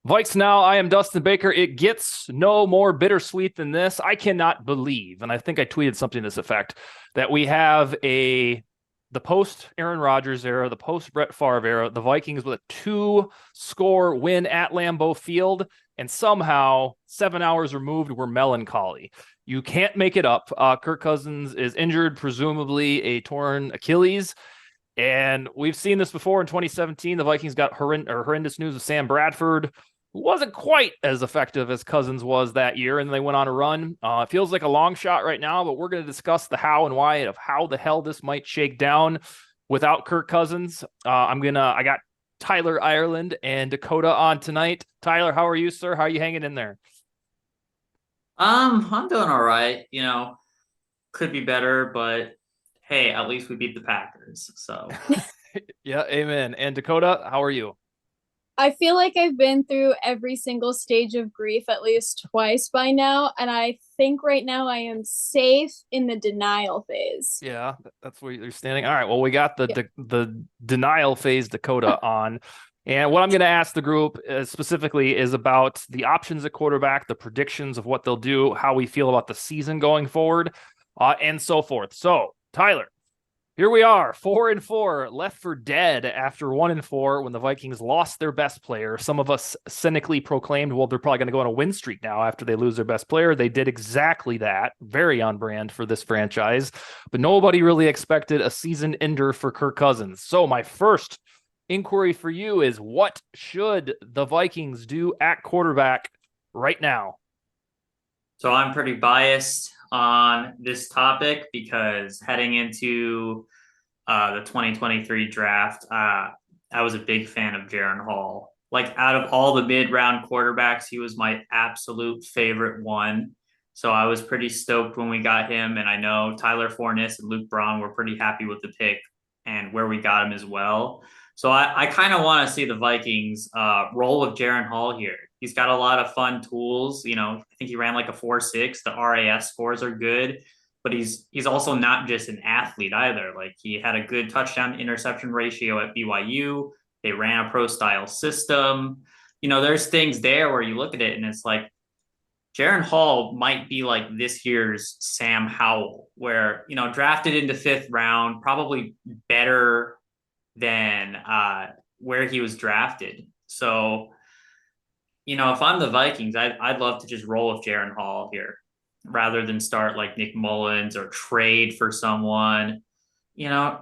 VikesNow, I am Dustin Baker. It gets no more bittersweet than this. I cannot believe, and I think I tweeted something to this effect, that we have the post Aaron Rodgers era, the post Brett Favre era, the Vikings with a 2-score win at Lambeau Field, and somehow 7 hours removed, we're melancholy. You can't make it up. Kirk Cousins is injured, presumably a torn Achilles. And we've seen this before in 2017. The Vikings got horrendous news of Sam Bradford, who wasn't quite as effective as Cousins was that year, and they went on a run. It feels like a long shot right now, but we're going to discuss the how and why of how the hell this might shake down without Kirk Cousins. I got Tyler Ireland and Dakota on tonight. Tyler, how are you, sir? How are you hanging in there? I'm doing all right. Could be better, but hey, at least we beat the Packers. So Yeah, amen. And Dakota, how are you? I feel like I've been through every single stage of grief at least twice by now, and I think right now I am safe in the denial phase. Yeah, that's where you're standing. All right. Well, we got Yeah. the denial phase Dakota on. And what I'm going to ask the group specifically is about the options at quarterback, the predictions of what they'll do, how we feel about the season going forward, and so forth. So, Tyler, here we are, 4-4, left for dead after 1-4 when the Vikings lost their best player. Some of us cynically proclaimed, well, they're probably going to go on a win streak now after they lose their best player. They did exactly that, very on brand for this franchise, but nobody really expected a season ender for Kirk Cousins. So my first inquiry for you is, what should the Vikings do at quarterback right now? so I'm pretty biased on this topic because heading into the 2023 draft, I was a big fan of Jaron Hall. Like out of all the mid-round quarterbacks, he was my absolute favorite one. So I was pretty stoked when we got him, and I know Tyler Fornes and Luke Braun were pretty happy with the pick and where we got him as well. So I kind of want to see the Vikings roll with Jaron Hall here. He's got a lot of fun tools. I think he ran like a 4.6. The RAS scores are good, but he's also not just an athlete either. Like he had a good touchdown to interception ratio at BYU. They ran a pro style system. There's things there where you look at it and it's like Jaron Hall might be like this year's Sam Howell, where, drafted into fifth round, probably better than where he was drafted. So, if I'm the Vikings, I'd love to just roll with Jaron Hall here rather than start like Nick Mullins or trade for someone.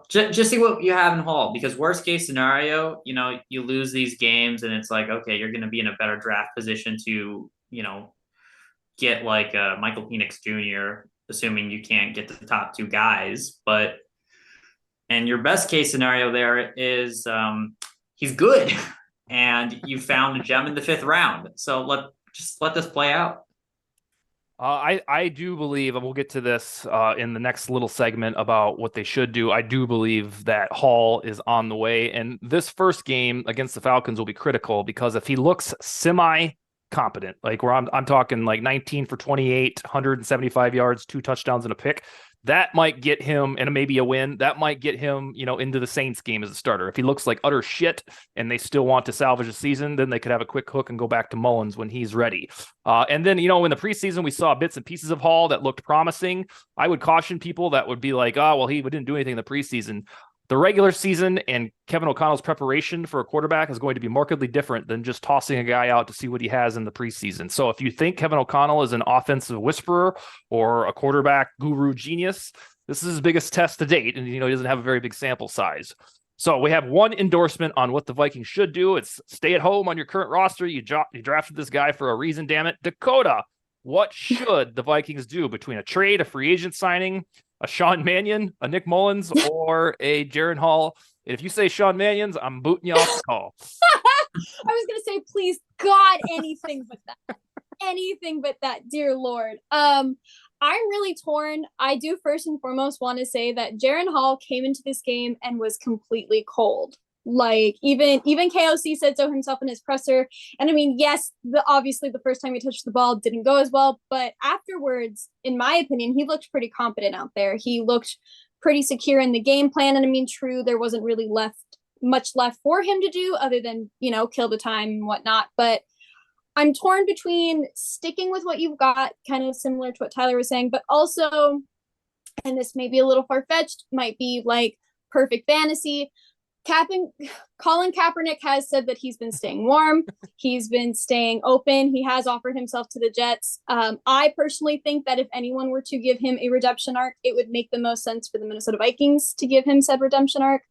Just see what you have in Hall, because worst case scenario, you lose these games and it's like, okay, you're going to be in a better draft position to, get like Michael Penix Jr., assuming you can't get the top two guys. And your best case scenario there is he's good and you found a gem in the fifth round. So let this play out. I do believe, and we'll get to this in the next little segment about what they should do. I do believe that Hall is on the way, and this first game against the Falcons will be critical because if he looks semi-competent, like where I'm talking like 19 for 28, 175 yards, 2 touchdowns and a pick, that might get him, and maybe a win, that might get him, into the Saints game as a starter. If he looks like utter shit and they still want to salvage a season, then they could have a quick hook and go back to Mullins when he's ready. And then, in the preseason, we saw bits and pieces of Hall that looked promising. I would caution people that would be like, oh, well, he didn't do anything in the preseason. The regular season and Kevin O'Connell's preparation for a quarterback is going to be markedly different than just tossing a guy out to see what he has in the preseason. So if you think Kevin O'Connell is an offensive whisperer or a quarterback guru genius, this is his biggest test to date. And, he doesn't have a very big sample size. So we have one endorsement on what the Vikings should do. It's stay at home on your current roster. You drafted this guy for a reason, damn it. Dakota, what should the Vikings do between a trade, a free agent signing, a Sean Mannion, a Nick Mullins, or a Jaron Hall? And if you say Sean Mannion's, I'm booting you off the call. I was gonna say, please, God, anything but that. Anything but that, dear Lord. I'm really torn. I do first and foremost want to say that Jaron Hall came into this game and was completely cold. Like even KOC said so himself in his presser. And I mean, yes, obviously the first time he touched the ball didn't go as well, but afterwards, in my opinion, he looked pretty competent out there. He looked pretty secure in the game plan. And I mean, true, there wasn't really much left for him to do other than, kill the time and whatnot. But I'm torn between sticking with what you've got, kind of similar to what Tyler was saying, but also, and this may be a little far fetched, might be like perfect fantasy. Capping, Colin Kaepernick has said that he's been staying warm. He's been staying open. He has offered himself to the Jets. I personally think that if anyone were to give him a redemption arc, it would make the most sense for the Minnesota Vikings to give him said redemption arc.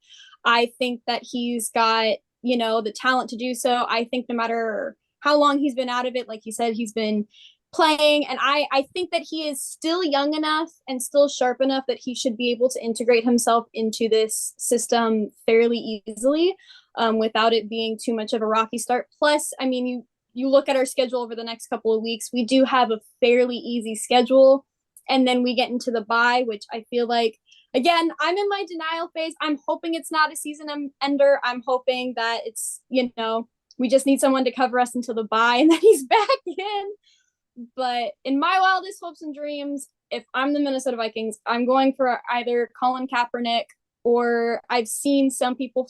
I think that he's got, the talent to do so. I think no matter how long he's been out of it, like you said, he's been playing. And I think that he is still young enough and still sharp enough that he should be able to integrate himself into this system fairly easily without it being too much of a rocky start. Plus, I mean, you look at our schedule over the next couple of weeks, we do have a fairly easy schedule. And then we get into the bye, which I feel like, again, I'm in my denial phase. I'm hoping it's not a season ender. I'm hoping that it's, we just need someone to cover us until the bye and then he's back in. But in my wildest hopes and dreams, if I'm the Minnesota Vikings, I'm going for either Colin Kaepernick or I've seen some people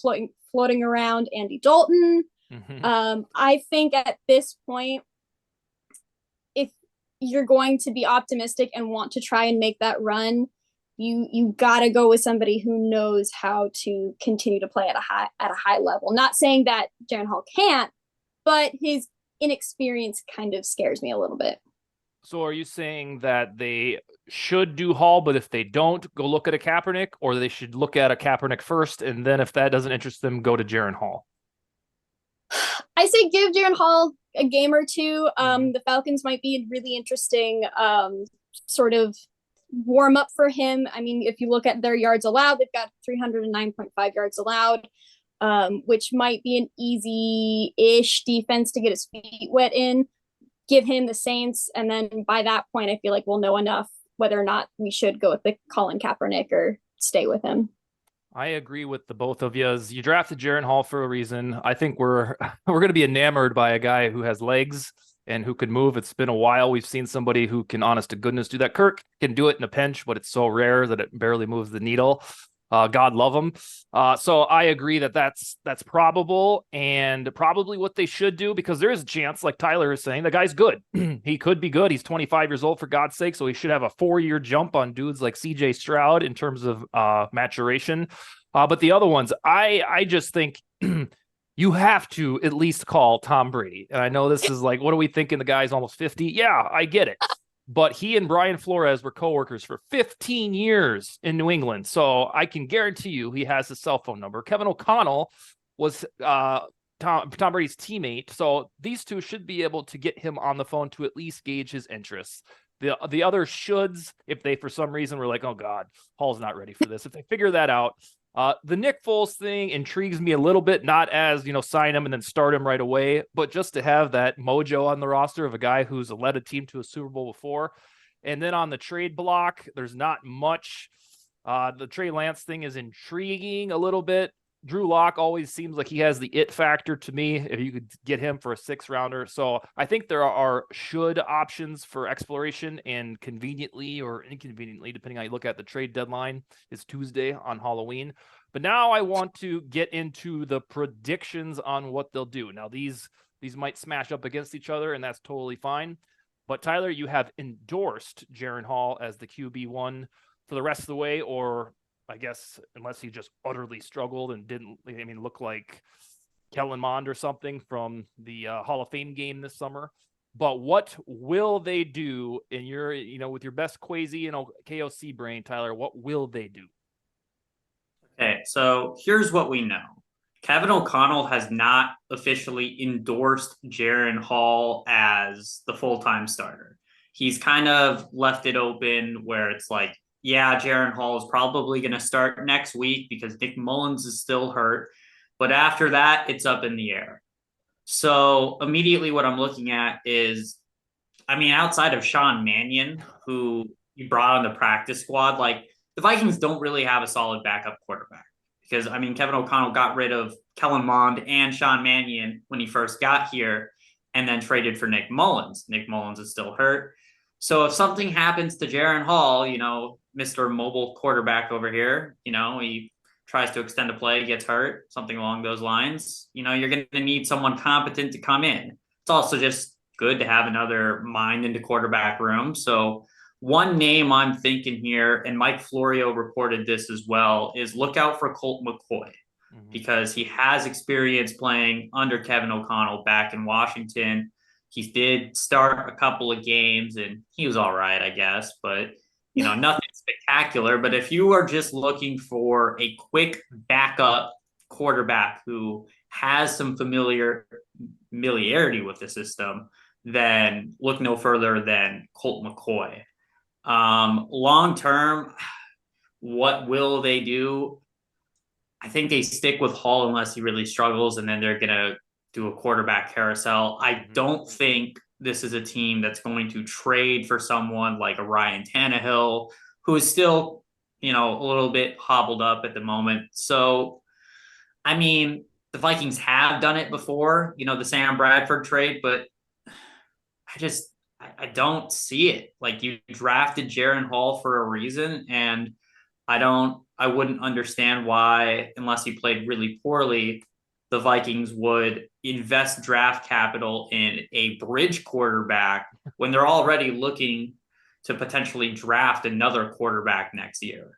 floating around Andy Dalton. I think at this point, if you're going to be optimistic and want to try and make that run, you gotta go with somebody who knows how to continue to play at a high level. Not saying that Jaren Hall can't, but his inexperience kind of scares me a little bit. So are you saying that they should do Hall, but if they don't, go look at a Kaepernick, or they should look at a Kaepernick first, and then if that doesn't interest them, go to Jaren Hall? I say give Jaren Hall a game or two. The Falcons might be a really interesting sort of warm up for him. I mean, if you look at their yards allowed, they've got 309.5 yards allowed. Which might be an easy-ish defense to get his feet wet in. Give him the Saints, and then by that point, I feel like we'll know enough whether or not we should go with the Colin Kaepernick or stay with him. I agree with the both of you. You drafted Jaren Hall for a reason. I think we're going to be enamored by a guy who has legs and who can move. It's been a while. We've seen somebody who can, honest to goodness, do that. Kirk can do it in a pinch, but it's so rare that it barely moves the needle. God love him. So I agree that that's probable and probably what they should do, because there is a chance, like Tyler is saying, the guy's good. He could be good. He's 25 years old, for God's sake. So he should have a 4-year jump on dudes like CJ Stroud in terms of maturation. But the other ones, I just think you have to at least call Tom Brady. And I know this is like, what are we thinking? The guy's almost 50. Yeah, I get it. But he and Brian Flores were coworkers for 15 years in New England. So I can guarantee you he has his cell phone number. Kevin O'Connell was Tom Brady's teammate. So these two should be able to get him on the phone to at least gauge his interests. The other shoulds, if they for some reason were like, oh God, Hall's not ready for this. If they figure that out, the Nick Foles thing intrigues me a little bit, not as, sign him and then start him right away, but just to have that mojo on the roster of a guy who's led a team to a Super Bowl before. And then on the trade block, there's not much. The Trey Lance thing is intriguing a little bit. Drew Lock always seems like he has the it factor to me if you could get him for a 6-rounder. So I think there are should options for exploration, and conveniently or inconveniently, depending on how you look at the trade deadline, is Tuesday on Halloween. But now I want to get into the predictions on what they'll do. Now these might smash up against each other, and that's totally fine. But Tyler, you have endorsed Jaren Hall as the QB1 for the rest of the way, or I guess unless he just utterly struggled and didn't, look like Kellen Mond or something from the Hall of Fame game this summer. But what will they do in your, with your best Quasi and KOC brain, Tyler? What will they do? Okay, so here's what we know. Kevin O'Connell has not officially endorsed Jaren Hall as the full-time starter. He's kind of left it open where it's like, yeah, Jaren Hall is probably going to start next week because Nick Mullins is still hurt. But after that, it's up in the air. So immediately what I'm looking at is, outside of Sean Mannion, who you brought on the practice squad, like the Vikings don't really have a solid backup quarterback. Because, Kevin O'Connell got rid of Kellen Mond and Sean Mannion when he first got here and then traded for Nick Mullins. Nick Mullins is still hurt. So if something happens to Jaren Hall, Mr. Mobile quarterback over here, he tries to extend a play, gets hurt, something along those lines, you're going to need someone competent to come in. It's also just good to have another mind in the quarterback room. So one name I'm thinking here, and Mike Florio reported this as well, is look out for Colt McCoy because he has experience playing under Kevin O'Connell back in Washington. He did start a couple of games and he was all right, I guess, but nothing spectacular. But if you are just looking for a quick backup quarterback who has some familiarity with the system, then look no further than Colt McCoy. Long term, what will they do? I think they stick with Hall unless he really struggles, and then they're going to do a quarterback carousel. I don't think this is a team that's going to trade for someone like a Ryan Tannehill, who is still, a little bit hobbled up at the moment. So, I mean, the Vikings have done it before, the Sam Bradford trade, but I don't see it. Like, you drafted Jaren Hall for a reason, and I wouldn't understand why, unless he played really poorly, the Vikings would invest draft capital in a bridge quarterback when they're already looking to potentially draft another quarterback next year.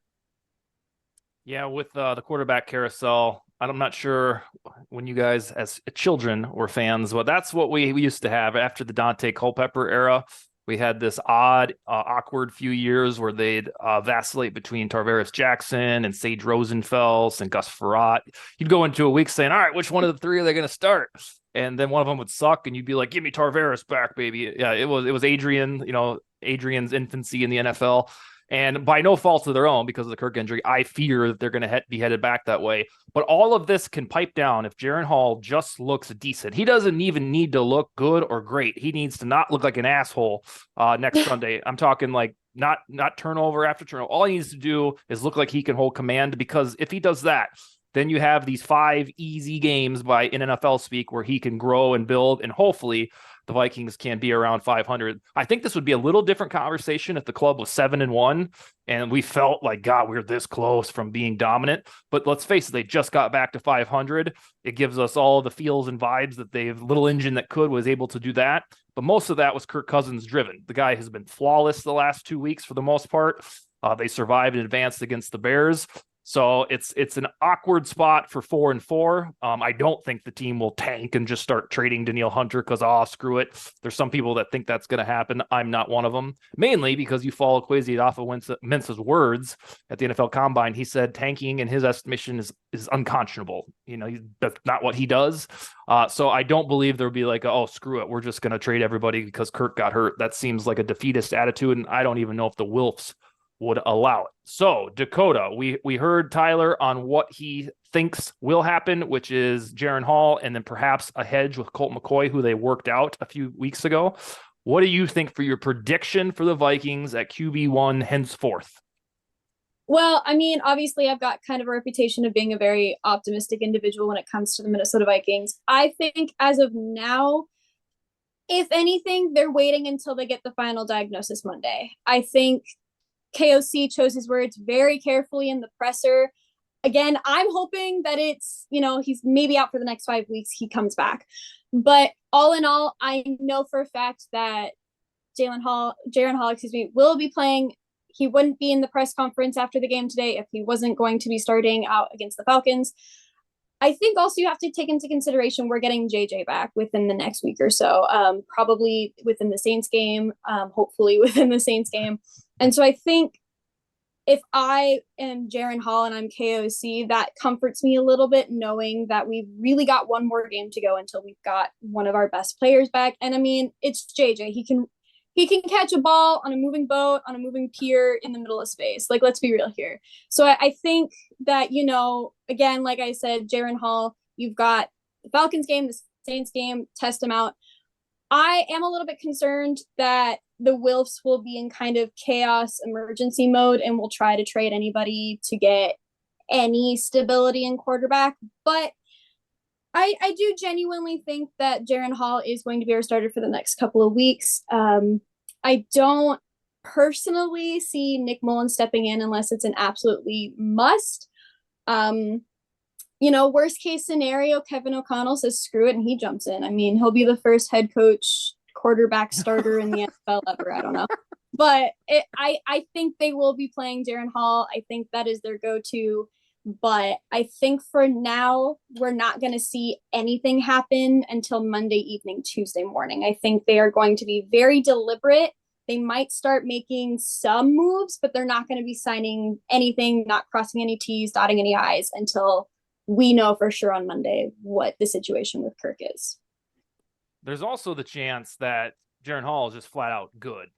Yeah, with the quarterback carousel, I'm not sure when you guys as children were fans, but that's what we used to have after the Dante Culpepper era. We had this odd, awkward few years where they'd vacillate between Tarvaris Jackson and Sage Rosenfels and Gus Frerotte. You'd go into a week saying, all right, which one of the three are they going to start? And then one of them would suck, and you'd be like, give me Tarvaris back, baby. Yeah, it was Adrian, Adrian's infancy in the NFL. And by no fault of their own, because of the Kirk injury, I fear that they're going to be headed back that way. But all of this can pipe down if Jaren Hall just looks decent. He doesn't even need to look good or great. He needs to not look like an asshole next Sunday. I'm talking like not turnover after turnover. All he needs to do is look like he can hold command, because if he does that, then you have these 5 easy games in NFL speak where he can grow and build, and hopefully the Vikings can be around 500. I think this would be a little different conversation if the club was 7-1 and we felt like, God, we're this close from being dominant. But let's face it, they just got back to 500. It gives us all the feels and vibes that they've little engine that was able to do that. But most of that was KIrk Cousins driven. The guy has been flawless the last 2 weeks for the most part. They survived and advanced against the Bears. So it's an awkward spot for 4-4. I don't think the team will tank and just start trading Danielle Hunter because, screw it. There's some people that think that's going to happen. I'm not one of them, mainly because you follow Kwesi Adolfo-Mensa's words at the NFL Combine. He said tanking in his estimation is unconscionable. That's not what he does. So I don't believe there'll be like, screw it, we're just going to trade everybody because Kirk got hurt. That seems like a defeatist attitude, and I don't even know if the Wilfs would allow it. So Dakota, we heard Tyler on what he thinks will happen, which is Jaren Hall and then perhaps a hedge with Colt McCoy, who they worked out a few weeks ago. What do you think for your prediction for the Vikings at QB1 henceforth? Well, I mean, obviously I've got kind of a reputation of being a very optimistic individual when it comes to the Minnesota Vikings. I think as of now, if anything, they're waiting until they get the final diagnosis Monday. I think KOC chose his words very carefully in the presser. Again, I'm hoping that it's, he's maybe out for the next 5 weeks. He comes back. But all in all, I know for a fact that Jaren Hall, will be playing. He wouldn't be in the press conference after the game today if he wasn't going to be starting out against the Falcons. I think also you have to take into consideration we're getting JJ back within the next week or so, probably within the Saints game, hopefully within the Saints game. And so I think if I am Jaren Hall and I'm KOC, that comforts me a little bit, knowing that we've really got one more game to go until we've got one of our best players back. And I mean, it's JJ. He can catch a ball on a moving boat, on a moving pier in the middle of space. Like, let's be real here. So I think that, again, like I said, Jaren Hall, you've got the Falcons game, the Saints game, test him out. I am a little bit concerned that the Wilfs will be in kind of chaos emergency mode and will try to trade anybody to get any stability in quarterback. But I do genuinely think that Jaren Hall is going to be our starter for the next couple of weeks. I don't personally see Nick Mullen stepping in unless it's an absolutely must. Worst case scenario, Kevin O'Connell says screw it and he jumps in. I mean, he'll be the first head coach quarterback starter in the NFL ever. I don't know. But I think they will be playing Jaren Hall. I think that is their go-to. But I think for now, we're not going to see anything happen until Monday evening, Tuesday morning. I think they are going to be very deliberate. They might start making some moves, but they're not going to be signing anything, not crossing any T's, dotting any I's until we know for sure on Monday what the situation with Kirk is. There's also the chance that Jaren Hall is just flat out good.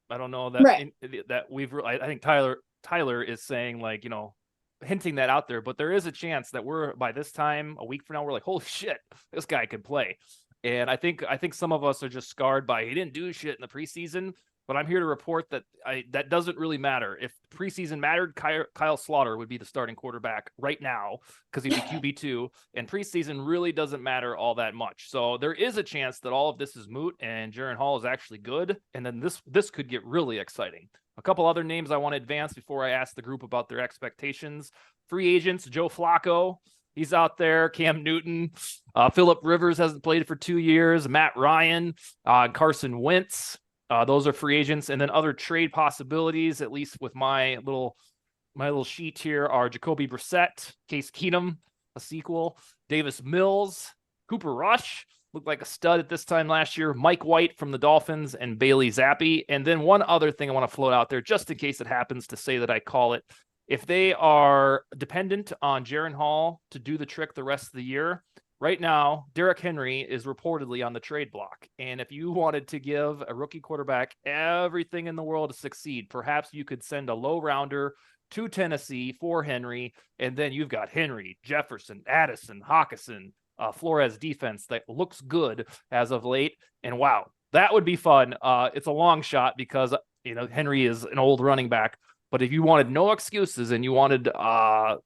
I don't know that right. that we've. I think Tyler is saying, like, you know, hinting that out there, but there is a chance that we're, by this time a week from now, we're like, holy shit, this guy could play. And I think some of us are just scarred by he didn't do shit in the preseason. But I'm here to report that that doesn't really matter. If preseason mattered, Kyle Slaughter would be the starting quarterback right now because he'd be QB2, and preseason really doesn't matter all that much. So there is a chance that all of this is moot and Jaren Hall is actually good, and then this could get really exciting. A couple other names I want to advance before I ask the group about their expectations. Free agents, Joe Flacco. He's out there. Cam Newton. Phillip Rivers hasn't played for 2 years. Matt Ryan. Carson Wentz. Those are free agents. And then other trade possibilities, at least with my little sheet here, are Jacoby Brissett, Case Keenum, a sequel, Davis Mills, Cooper Rush, looked like a stud at this time last year, Mike White from the Dolphins, and Bailey Zappi. And then one other thing I want to float out there, just in case it happens to say that I call it. If they are dependent on Jaren Hall to do the trick the rest of the year, right now, Derrick Henry is reportedly on the trade block. And if you wanted to give a rookie quarterback everything in the world to succeed, perhaps you could send a low rounder to Tennessee for Henry. And then you've got Henry, Jefferson, Addison, Hawkinson, Flores defense that looks good as of late. And wow, that would be fun. It's a long shot because, you know, Henry is an old running back. But if you wanted no excuses and you wanted Hall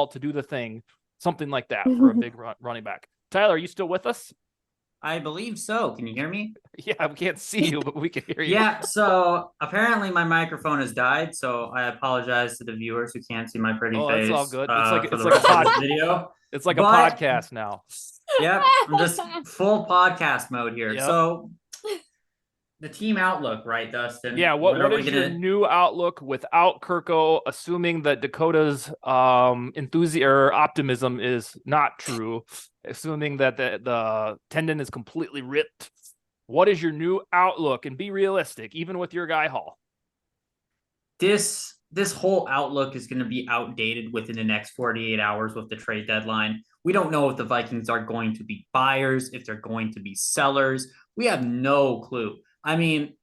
to do the thing, something like that for a big running back. Tyler, are you still with us? I believe so. Can you hear me? Yeah, we can't see you, but we can hear you. Yeah, so apparently my microphone has died, so I apologize to the viewers who can't see my pretty face. It's all good. It's like a video. It's like a podcast now. Yep, I'm just full podcast mode here. Yep. So the team outlook, right, Dustin? Yeah, what is your new outlook without Kirko, assuming that Dakota's enthusiasm or optimism is not true, assuming that the tendon is completely ripped? What is your new outlook? And be realistic, even with your guy Hall. This whole outlook is going to be outdated within the next 48 hours with the trade deadline. We don't know if the Vikings are going to be buyers, if they're going to be sellers. We have no clue. I mean,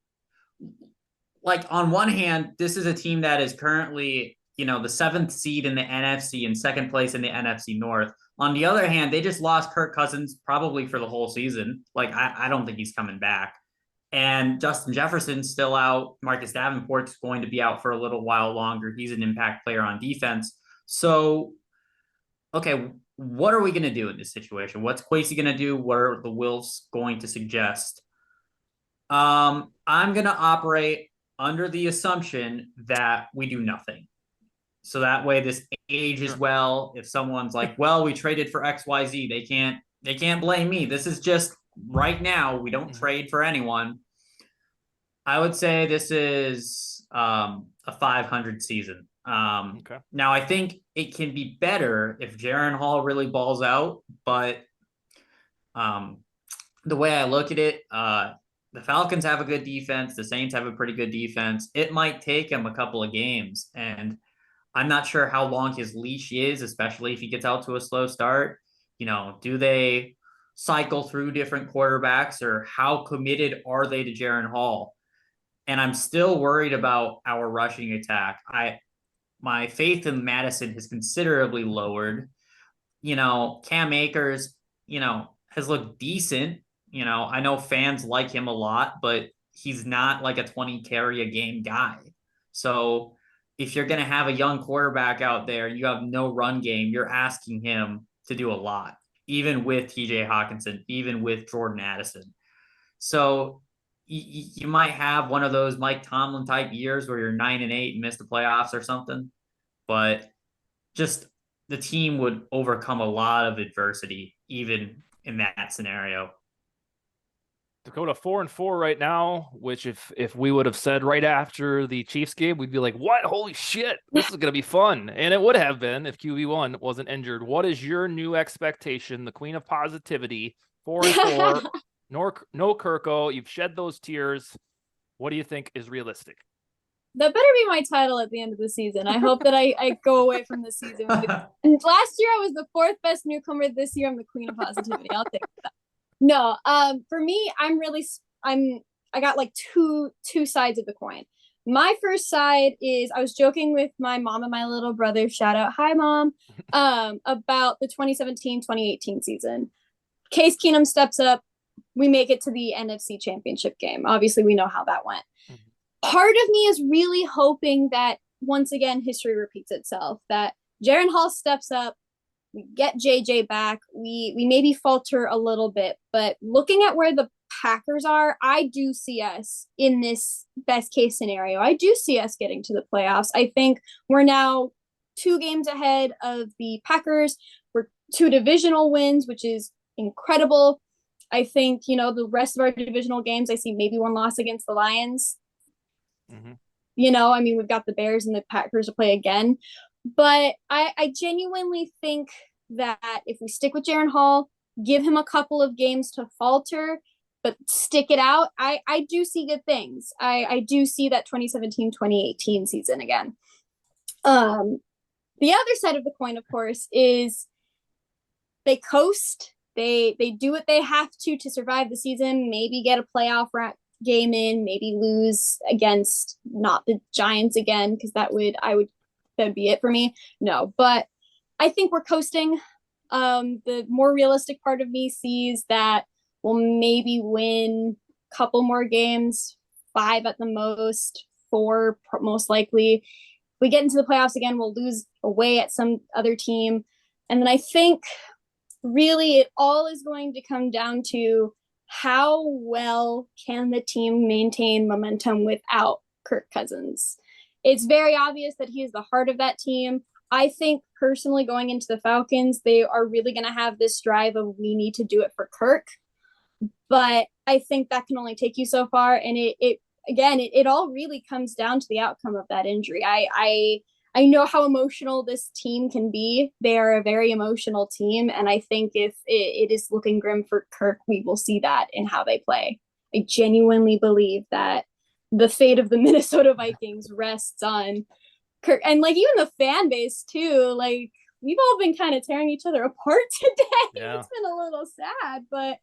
like, on one hand, this is a team that is currently, you know, the 7th seed in the NFC and 2nd place in the NFC North. On the other hand, they just lost KIrk Cousins probably for the whole season. Like, I don't think he's coming back. And Justin Jefferson's still out. Marcus Davenport's going to be out for a little while longer. He's an impact player on defense. So, okay, what are we going to do in this situation? What's Kwesi going to do? What are the Wolves going to suggest? I'm going to operate under the assumption that we do nothing. So that way this ages well. If someone's like, well, we traded for XYZ, they can't blame me. This is just right now. We don't trade for anyone. I would say this is a 500 season. Okay. Now, I think it can be better if Jaren Hall really balls out, but the way I look at it, the Falcons have a good defense. The Saints have a pretty good defense. It might take him a couple of games, and I'm not sure how long his leash is, especially if he gets out to a slow start. You know, do they cycle through different quarterbacks, or how committed are they to Jaren Hall? And I'm still worried about our rushing attack. My faith in Madison has considerably lowered. You know, Cam Akers, you know, has looked decent. You know, I know fans like him a lot, but he's not like a 20 carry a game guy. So if you're going to have a young quarterback out there, you have no run game, you're asking him to do a lot, even with TJ Hawkinson, even with Jordan Addison. So you might have one of those Mike Tomlin type years where you're 9-8 and miss the playoffs or something, but just the team would overcome a lot of adversity, even in that scenario. Dakota 4-4 right now, which if we would have said right after the Chiefs game, we'd be like, what? Holy shit, this is going to be fun. And it would have been if QB1 wasn't injured. What is your new expectation? The queen of positivity, 4-4, no Kirko. You've shed those tears. What do you think is realistic? That better be my title at the end of the season. I hope that I go away from the season. And last year I was the 4th best newcomer. This year I'm the queen of positivity. I'll take that. No, for me, I got like two sides of the coin. My first side is I was joking with my mom and my little brother, shout out, hi mom, about the 2017-2018 season. Case Keenum steps up, we make it to the NFC Championship game. Obviously, we know how that went. Part of me is really hoping that once again history repeats itself, that Jaren Hall steps up, we get JJ back, we maybe falter a little bit, but looking at where the Packers are, I do see us in this best case scenario. I do see us getting to the playoffs. I think we're now 2 games ahead of the Packers. We're 2 divisional wins, which is incredible. I think, the rest of our divisional games, I see maybe 1 loss against the Lions. We've got the Bears and the Packers to play again. But I genuinely think that if we stick with Jaren Hall, give him a couple of games to falter, but stick it out, I do see good things. I do see that 2017-2018 season again. The other side of the coin, of course, is they coast. They do what they have to survive the season, maybe get a playoff game in, maybe lose against not the Giants again, because that'd be it for me. No, but I think we're coasting. The more realistic part of me sees that we'll maybe win a couple more games, 5 at the most, 4 most likely. If we get into the playoffs again, we'll lose away at some other team. And then I think really it all is going to come down to how well can the team maintain momentum without Kirk Cousins. It's very obvious that he is the heart of that team. I think personally going into the Falcons, they are really going to have this drive of we need to do it for Kirk. But I think that can only take you so far. And it all really comes down to the outcome of that injury. I know how emotional this team can be. They are a very emotional team. And I think if it is looking grim for Kirk, we will see that in how they play. I genuinely believe that the fate of the Minnesota Vikings rests on Kirk. And like even the fan base too, like we've all been kind of tearing each other apart today. Yeah. It's been a little sad, but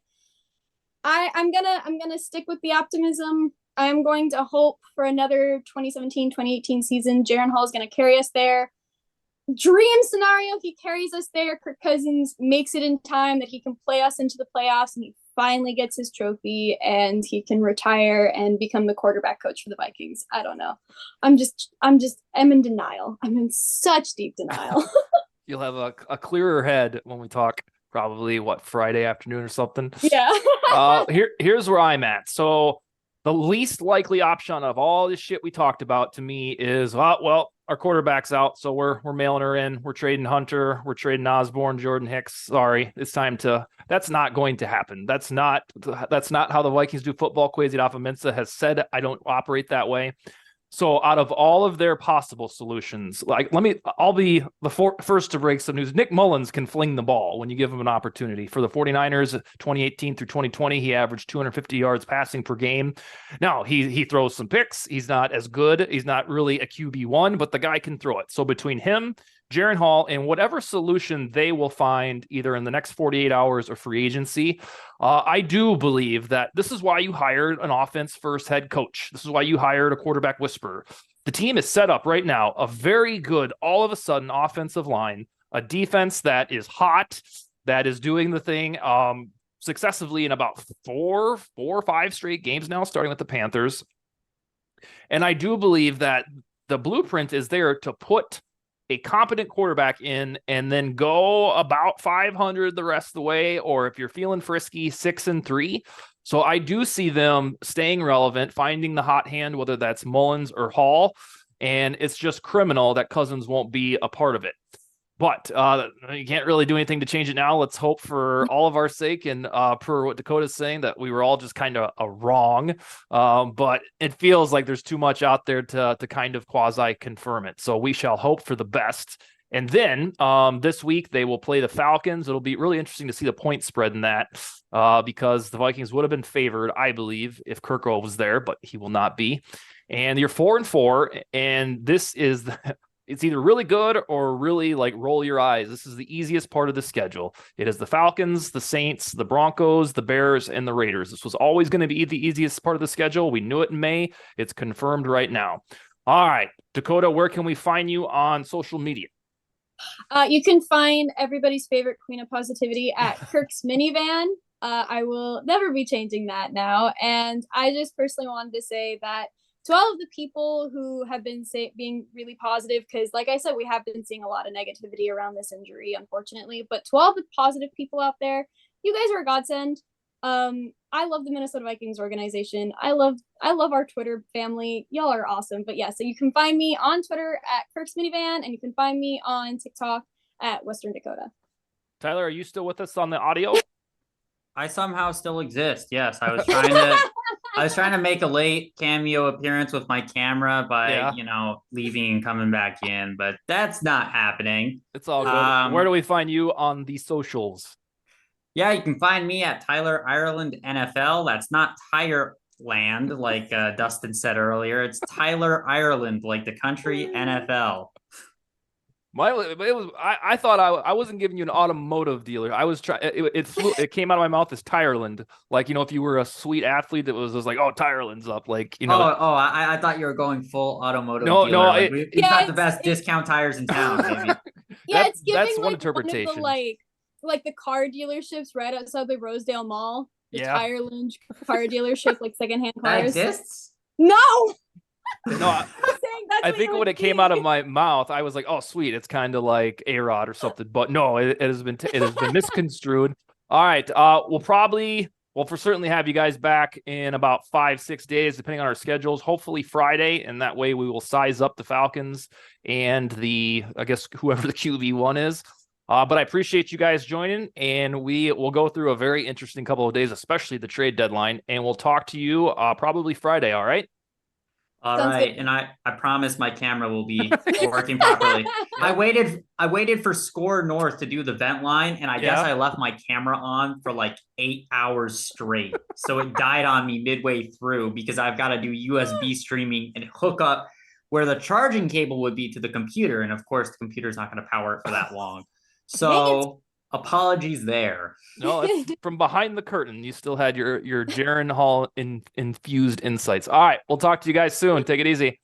I'm gonna stick with the optimism. I'm going to hope for another 2017-2018 season. Jaren Hall is going to carry us there. Dream scenario, he carries us there. Kirk Cousins makes it in time that he can play us into the playoffs and he finally gets his trophy and he can retire and become the quarterback coach for the Vikings. I don't know. I'm in denial. I'm in such deep denial. You'll have a clearer head when we talk probably Friday afternoon or something. Yeah. Here's where I'm at. So the least likely option of all this shit we talked about to me is, our quarterback's out, so we're mailing her in. We're trading Hunter. We're trading Osborne, Jordan Hicks. Sorry, it's time to. That's not going to happen. That's not how the Vikings do football. Kwesi Adofo-Mensah has said I don't operate that way. So out of all of their possible solutions, I'll be the first to break some news. Nick Mullins can fling the ball when you give him an opportunity. For the 49ers, 2018 through 2020, he averaged 250 yards passing per game. Now, he throws some picks. He's not as good. He's not really a QB1, but the guy can throw it. So between him, Jaren Hall, and whatever solution they will find either in the next 48 hours or free agency, I do believe that this is why you hired an offense-first head coach. This is why you hired a quarterback whisperer. The team is set up right now, a very good, all of a sudden, offensive line, a defense that is hot, that is doing the thing successively in about four or five straight games now, starting with the Panthers. And I do believe that the blueprint is there to put a competent quarterback in and then go about 500 the rest of the way, or if you're feeling frisky, 6-3. So I do see them staying relevant, finding the hot hand, whether that's Mullins or Hall, and it's just criminal that Cousins won't be a part of it. But you can't really do anything to change it now. Let's hope for all of our sake and per what Dakota's saying that we were all just kind of wrong. But it feels like there's too much out there to kind of quasi confirm it. So we shall hope for the best. And then this week they will play the Falcons. It'll be really interesting to see the point spread in that because the Vikings would have been favored, I believe, if KIrk was there, but he will not be. And you're 4-4, and this is it's either really good or really like roll your eyes. This is the easiest part of the schedule. It is the Falcons, the Saints, the Broncos, the Bears, and the Raiders. This was always going to be the easiest part of the schedule. We knew it in May. It's confirmed right now. All right, Dakota, where can we find you on social media? You can find everybody's favorite queen of positivity at KIrk's Minivan. I will never be changing that now. And I just personally wanted to say that to all of the people who have been being really positive, because like I said, we have been seeing a lot of negativity around this injury, unfortunately. But to all the positive people out there, you guys are a godsend. I love the Minnesota Vikings organization. I love our Twitter family. Y'all are awesome. But yeah, so you can find me on Twitter at KIrk's Minivan, and you can find me on TikTok at Western Dakota. Tyler, are you still with us on the audio? I somehow still exist. Yes, I was trying to make a late cameo appearance with my camera by leaving and coming back in, but that's not happening. It's all good. Where do we find you on the socials? Yeah, you can find me at Tyler Ireland NFL. That's not Tireland, like Dustin said earlier. It's Tyler Ireland, like the country NFL. I thought I wasn't giving you an automotive dealer. I was trying. It came out of my mouth as Tireland, like if you were a sweet athlete that was just like, oh, Tireland's up, like I thought you were going full automotive. No, dealer. no, like, we've got the best discount tires in town. Maybe. Yeah, it's giving that's like one interpretation. One of the, like the car dealerships right outside the Rosedale Mall. The Tireland car dealership, like secondhand cars. That exists? No. No, I think when it came out of my mouth, I was like, "Oh, sweet, it's kind of like A-Rod or something." But no, it has been misconstrued. All right, we'll for certainly have you guys back in about 5-6 days, depending on our schedules. Hopefully Friday, and that way we will size up the Falcons and I guess whoever the QB1 is. But I appreciate you guys joining, and we will go through a very interesting couple of days, especially the trade deadline, and we'll talk to you probably Friday. All right. All right, and I promise my camera will be working properly. I waited for Score North to do the vent line, and I guess I left my camera on for like 8 hours straight. So it died on me midway through because I've got to do USB streaming and hook up where the charging cable would be to the computer, and of course the computer's not going to power it for that long. So apologies there. No, from behind the curtain, you still had your Jaron Hall infused insights. All right, we'll talk to you guys soon. Take it easy.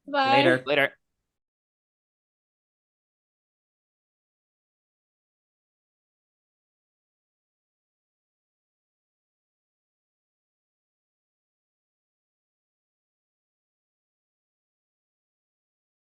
Bye. Later.